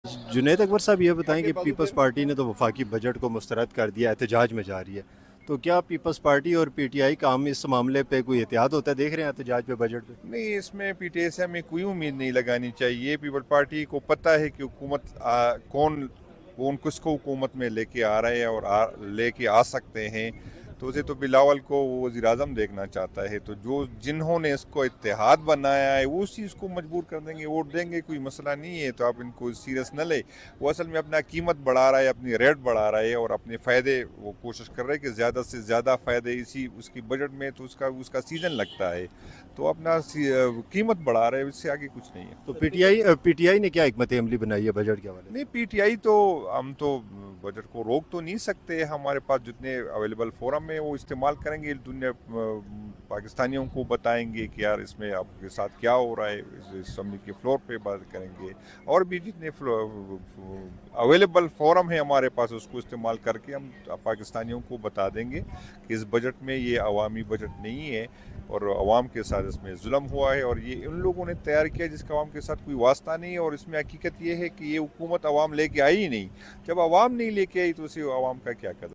जुनैद अकबर साहब ये बताएं कि पीपल्स पार्टी ने तो वफाकी बजट को मुस्तरद कर दिया, एहतजाज में जा रही है। तो क्या पीपल्स पार्टी और पीटीआई का हम इस मामले पे कोई एहतियात होता है, देख रहे हैं एहतजाज पे, बजट पे? नहीं, इसमें पीटीएस में कोई उम्मीद नहीं लगानी चाहिए। पीपल पार्टी को पता है कि हुकूमत कौन कौन किसको हुकूमत में लेके आ रहे हैं और लेके आ सकते हैं। तो उसे तो बिलावल को वो वज़ीर आज़म देखना चाहता है। तो जो जिन्होंने इसको इत्तेहाद बनाया है वो उसी इसको मजबूर कर देंगे, वोट देंगे, कोई मसला नहीं है। तो आप इनको सीरियस न ले। वो असल में अपना कीमत बढ़ा रहा है, अपनी रेट बढ़ा रहा है और अपने फ़ायदे वो कोशिश कर रहे हैं कि ज़्यादा से ज़्यादा फ़ायदे इसी उसकी बजट में। तो उसका उसका सीज़न लगता है तो अपना कीमत बढ़ा रहे हैं, इससे आगे कुछ नहीं है। तो पीटीआई ने क्या हिकमत अमली बनाई है बजट के हवाले नहीं, पीटीआई तो हम तो बजट को रोक तो नहीं सकते। हमारे पास जितने अवेलेबल फोरम है वो इस्तेमाल करेंगे, दुनिया पाकिस्तानियों को बताएंगे कि यार इसमें आपके साथ क्या हो रहा है। इस असम्बली के फ्लोर पे बात करेंगे और भी जितने अवेलेबल फोरम है हमारे पास उसको इस्तेमाल करके हम पाकिस्तानियों को बता देंगे कि इस बजट में ये अवामी बजट नहीं है और अवाम के साथ इसमें जुल्म हुआ है और ये उन लोगों ने तैयार किया जिसका अवाम के साथ कोई वास्ता नहीं है। और इसमें हकीकत ये है कि ये हुकूमत अवाम लेके आई ही नहीं। जब अवाम नहीं लेके आई तो उसे अवाम का क्या कदर।